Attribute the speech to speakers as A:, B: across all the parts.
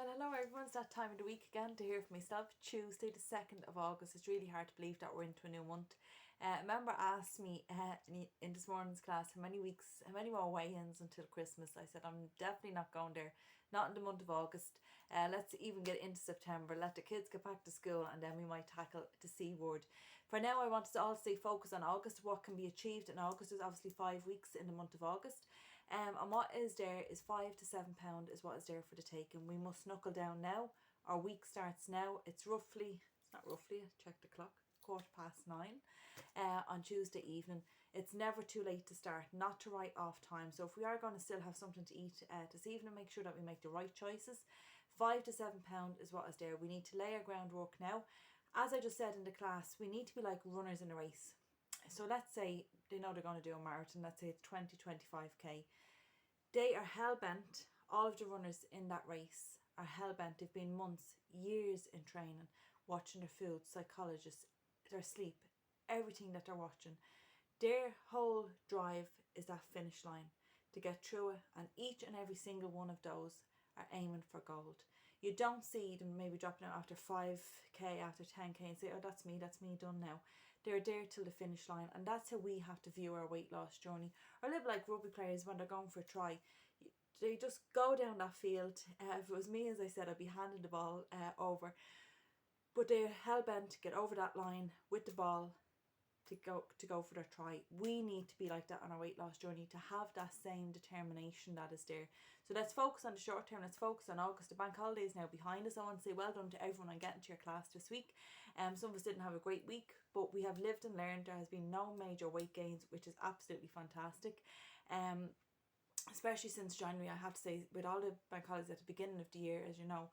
A: Well, hello everyone, it's that time of the week again to hear from myself. Tuesday the 2nd of August. It's really hard to believe that we're into a new month. A member asked me in this morning's class how many more weigh-ins until Christmas. I said I'm definitely not going there, not in the month of August. Let's even get into September, let the kids get back to school, and then we might tackle the C word. For now, I want us to all stay focused on August, what can be achieved in August. There's obviously 5 weeks in the month of August. And what is there is £5 to £7 is what is there for the taking. We must knuckle down now. Our week starts now. It's not roughly, I checked the clock, 9:15 on Tuesday evening. It's never too late to start, not to write off time. So if we are going to still have something to eat this evening, make sure that we make the right choices. £5 to £7 is what is there. We need to lay our groundwork now. As I just said in the class, we need to be like runners in a race. So let's say they know they're going to do a marathon, let's say it's 25k. They are hell-bent, all of the runners in that race are hell-bent. They've been months, years in training, watching their food, psychologists, their sleep, everything that they're watching. Their whole drive is that finish line, to get through it, and each and every single one of those are aiming for gold. You don't see them maybe dropping out after 5k, after 10k and say, oh, that's me done now. They're there till the finish line, and that's how we have to view our weight loss journey. Or a little like rugby players when they're going for a try. They just go down that field. If it was me, as I said, I'd be handing the ball over. But they're hell-bent to get over that line with the ball, to go for their try. We need to be like that on our weight loss journey, to have that same determination that is there. So let's focus on the short term. Let's focus on August. The bank holiday is now behind us. I want to say well done to everyone on getting to your class this week. Some of us didn't have a great week, but we have lived and learned. There has been no major weight gains, which is absolutely fantastic. Especially since January, I have to say, with all the bank holidays at the beginning of the year, as you know,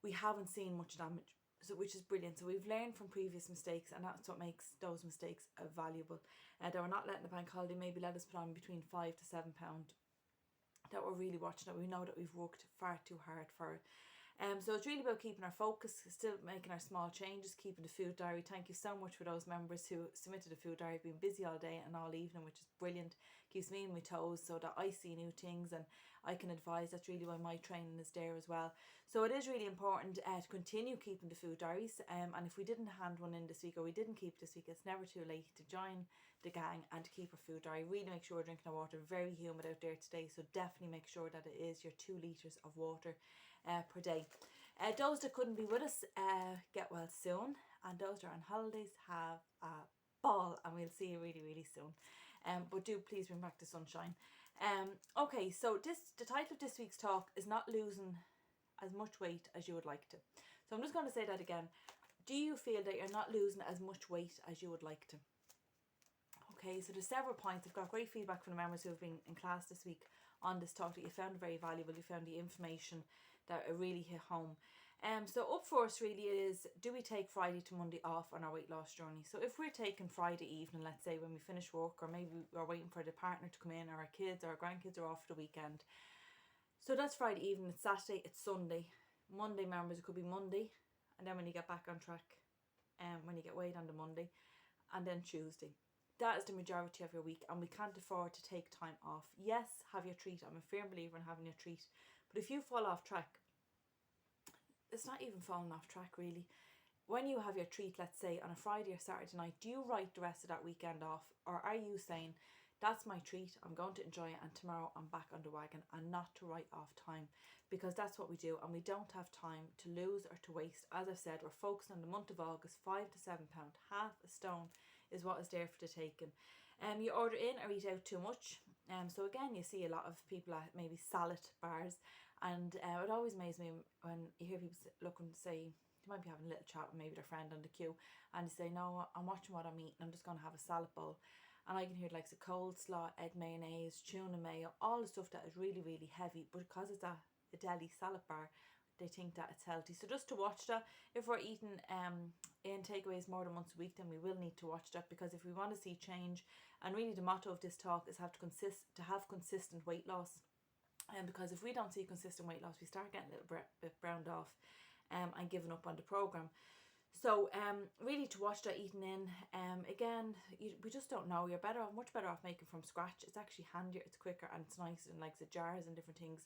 A: we haven't seen much damage, so which is brilliant. So we've learned from previous mistakes, and that's what makes those mistakes valuable. That we're not letting the bank holiday maybe let us put on between £5 to £7, that we're really watching it. We know that we've worked far too hard for it. So it's really about keeping our focus, still making our small changes, keeping the food diary. Thank you so much for those members who submitted a food diary. I've been busy all day and all evening, which is brilliant. Keeps me on my toes so that I see new things and I can advise. That's really why my training is there as well. So it is really important to continue keeping the food diaries. And if we didn't hand one in this week, or we didn't keep this week, it's never too late to join the gang and to keep our food diary. Really make sure we're drinking our water. Very humid out there today, so definitely make sure that it is your 2 litres of water per day. Those that couldn't be with us, get well soon, and those that are on holidays, have a ball, and we'll see you really, really soon. But do please bring back the sunshine. Okay, so the title of this week's talk is not losing as much weight as you would like to. So I'm just going to say that again. Do you feel that you're not losing as much weight as you would like to? Okay, so there's several points. I've got great feedback from the members who have been in class this week on this talk, that you found very valuable. You found the information that it really hit home. So up first really is, do we take Friday to Monday off on our weight loss journey? So if we're taking Friday evening, let's say when we finish work, or maybe we're waiting for the partner to come in, or our kids or our grandkids are off for the weekend. So that's Friday evening, it's Saturday, it's Sunday. Monday, members, it could be Monday, and then when you get back on track, when you get weighed on the Monday, and then Tuesday. That is the majority of your week, and we can't afford to take time off. Yes, have your treat. I'm a firm believer in having your treat. But if you fall off track, it's not even falling off track really. When you have your treat, let's say on a Friday or Saturday night, do you write the rest of that weekend off? Or are you saying, that's my treat, I'm going to enjoy it, and tomorrow I'm back on the wagon, and not to write off time? Because that's what we do, and we don't have time to lose or to waste. As I've said, we're focused on the month of August. £5 to £7, half a stone is what is there for the taking. You order in or eat out too much. So again, you see a lot of people at maybe salad bars, and it always amazes me when you hear people looking to say, they might be having a little chat with maybe their friend on the queue, and they say, no, I'm watching what I'm eating, I'm just going to have a salad bowl. And I can hear like the coleslaw, egg mayonnaise, tuna mayo, all the stuff that is really, really heavy. But because it's a deli salad bar, they think that it's healthy. So just to watch that. If we're eating in takeaways more than once a week, then we will need to watch that, because if we want to see change, and really the motto of this talk is to have consistent weight loss. And because if we don't see consistent weight loss, we start getting a little bit browned off and giving up on the program. So really to watch that eating in. Again, we just don't know. You're much better off making from scratch. It's actually handier, it's quicker, and it's nice, and like the jars and different things.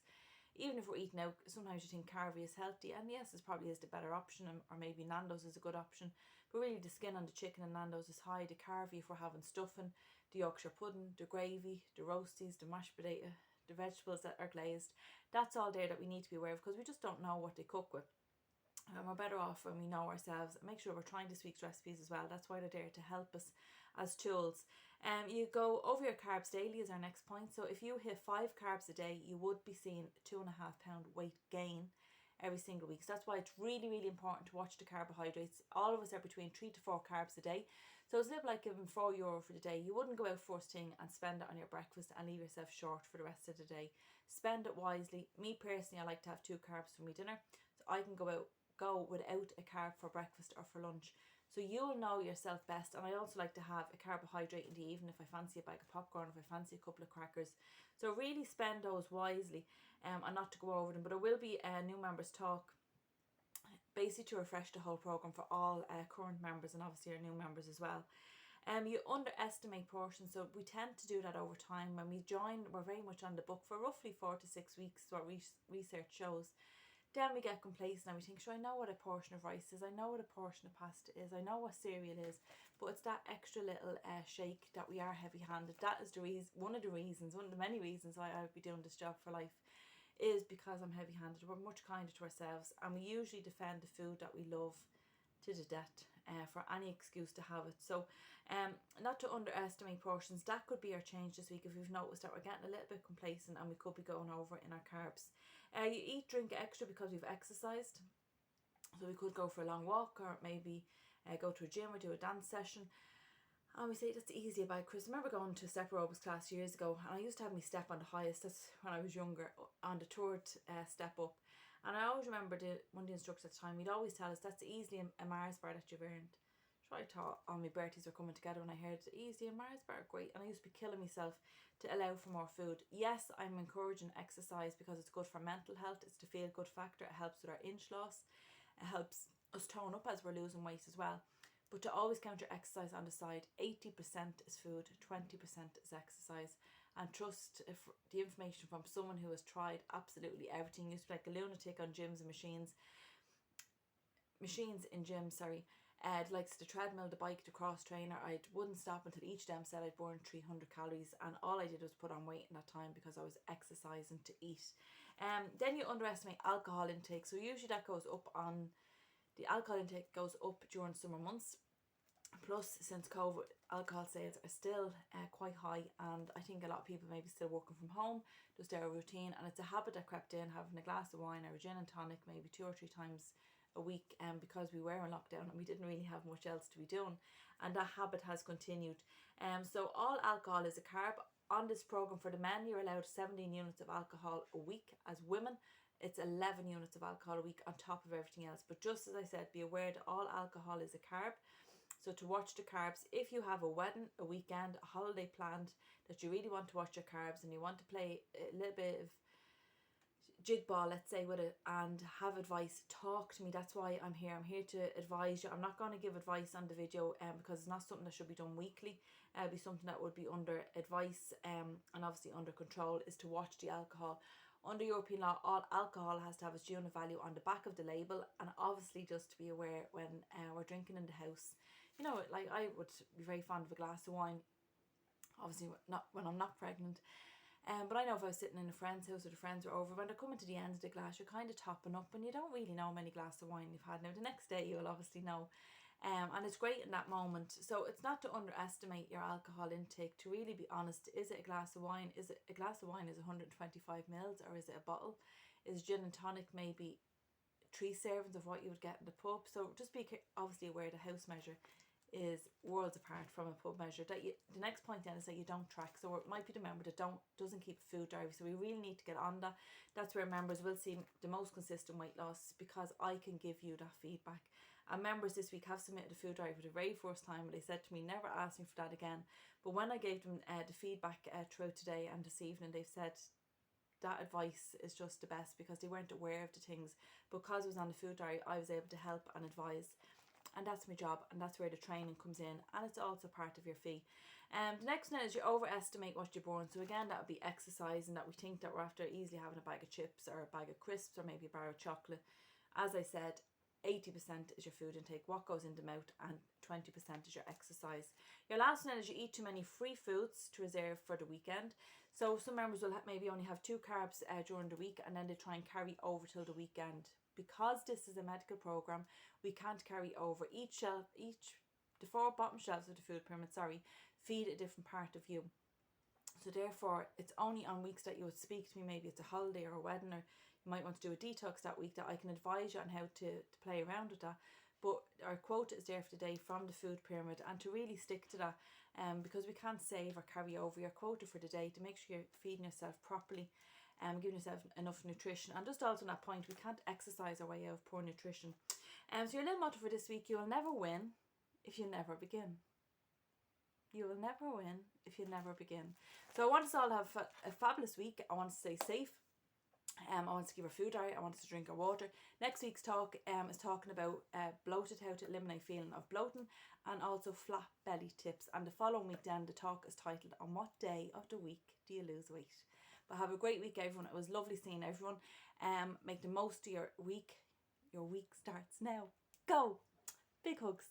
A: even if we're eating out, sometimes you think Carvery is healthy, and yes, it probably is the better option, or maybe Nando's is a good option, but really the skin on the chicken in Nando's is high. The Carvery, if we're having stuffing, the Yorkshire pudding, the gravy, the roasties, the mashed potato, the vegetables that are glazed, that's all there that we need to be aware of, because we just don't know what they cook with. And we're better off when we know ourselves, and make sure we're trying this week's recipes as well. That's why they're there, to help us as tools. You go over your carbs daily is our next point. So if you hit 5 carbs a day, you would be seeing a 2.5 pound weight gain every single week. So that's why it's really, really important to watch the carbohydrates. All of us are between 3 to 4 carbs a day. So it's a little like giving €4 for the day. You wouldn't go out first thing and spend it on your breakfast and leave yourself short for the rest of the day. Spend it wisely. Me personally, I like to have 2 carbs for my dinner, so I can go without a carb for breakfast or for lunch. So you'll know yourself best. And I also like to have a carbohydrate in the evening if I fancy a bag of popcorn, if I fancy a couple of crackers. So really spend those wisely, and not to go over them. But there will be a new members talk, basically to refresh the whole program for all current members, and obviously our new members as well. You underestimate portions, so we tend to do that over time. When we join, we're very much on the book for roughly 4 to 6 weeks, what research shows. Then we get complacent and we think, sure, I know what a portion of rice is, I know what a portion of pasta is, I know what cereal is, but it's that extra little shake that we are heavy-handed. That is the reason, one of the many reasons why I would be doing this job for life, is because I'm heavy-handed. We're much kinder to ourselves, and we usually defend the food that we love to the death for any excuse to have it. So not to underestimate portions. That could be our change this week if we've noticed that we're getting a little bit complacent and we could be going over in our carbs. You eat, drink extra because we've exercised. So we could go for a long walk, or maybe go to a gym or do a dance session. And we say that's easy about Chris. I remember going to a step aerobics class years ago, and I used to have my step on the highest. That's when I was younger, on the third step up. And I always remember one of the instructors at the time, he'd always tell us that's easily a Mars bar that you've earned. So I thought all my birthdays were coming together when I heard easily a Mars bar, great. And I used to be killing myself to allow for more food. Yes, I'm encouraging exercise because it's good for mental health. It's the feel good factor. It helps with our inch loss. It helps us tone up as we're losing weight as well. But to always count your exercise on the side, 80% is food, 20% is exercise. And trust the information from someone who has tried absolutely everything. Used to be like a lunatic on gyms and machines in gyms, sorry. Likes the treadmill, the bike, the cross trainer. I wouldn't stop until each of them said I'd burned 300 calories, and all I did was put on weight in that time because I was exercising to eat. Then you underestimate alcohol intake. So usually that goes up the alcohol intake goes up during summer months. Plus, since COVID, alcohol sales are still quite high, and I think a lot of people maybe still working from home, just their routine, and it's a habit that crept in, having a glass of wine or a gin and tonic maybe 2 or 3 times a week, because we were in lockdown and we didn't really have much else to be doing, and that habit has continued. So all alcohol is a carb. On this program for the men, you're allowed 17 units of alcohol a week. As women, it's 11 units of alcohol a week on top of everything else. But just as I said, be aware that all alcohol is a carb. So to watch the carbs, if you have a wedding, a weekend, a holiday planned that you really want to watch your carbs and you want to play a little bit of jig ball, let's say, with it, and have advice, talk to me. That's why I'm here. I'm here to advise you. I'm not going to give advice on the video because it's not something that should be done weekly. It'd be something that would be under advice and obviously under control, is to watch the alcohol. Under European law, all alcohol has to have its unit value on the back of the label, and obviously just to be aware when we're drinking in the house. You know, like I would be very fond of a glass of wine, obviously not when I'm not pregnant. But I know if I was sitting in a friend's house or the friends were over, when they're coming to the end of the glass, you're kind of topping up and you don't really know how many glasses of wine you've had. Now, the next day you'll obviously know. And it's great in that moment. So it's not to underestimate your alcohol intake. To really be honest, is it a glass of wine? Is it a glass of wine is 125 mils, or is it a bottle? Is gin and tonic maybe 3 servings of what you would get in the pub? So just be obviously aware the house measure is worlds apart from a pub measure. The next point then is that you don't track. So it might be the member that doesn't keep a food diary. So we really need to get on that. That's where members will see the most consistent weight loss, because I can give you that feedback. And members this week have submitted a food diary for the very first time, and they said to me, never ask me for that again. But when I gave them the feedback throughout today and this evening, they've said that advice is just the best, because they weren't aware of the things. Because it was on the food diary, I was able to help and advise. And that's my job, and that's where the training comes in, and it's also part of your fee. The next one is you overestimate what you burn. So again, that would be exercise, and that we think that we're after easily having a bag of chips or a bag of crisps or maybe a bar of chocolate. As I said, 80% is your food intake, what goes in the mouth, and 20% is your exercise. Your last one is you eat too many free foods to reserve for the weekend. So some members will maybe only have 2 carbs during the week, and then they try and carry over till the weekend. Because this is a medical program, we can't carry over. The 4 bottom shelves of the food pyramid, feed a different part of you. So therefore, it's only on weeks that you would speak to me, maybe it's a holiday or a wedding, or you might want to do a detox that week, that I can advise you on how to play around with that. But our quota is there for the day from the food pyramid, and to really stick to that, because we can't save or carry over your quota for the day, to make sure you're feeding yourself properly, giving yourself enough nutrition. And just also on that point, we can't exercise our way out of poor nutrition. So your little motto for this week: you will never win if you never begin. You will never win if you never begin. So I want us all to have a fabulous week. I want to stay safe. I want to keep our food right. I want us to drink our water. Next week's talk is talking about bloated, how to eliminate feeling of bloating, and also flat belly tips. And the following week then, the talk is titled, on what day of the week do you lose weight? But have a great week, everyone. It was lovely seeing everyone. Make the most of your week. Your week starts now. Go! Big hugs.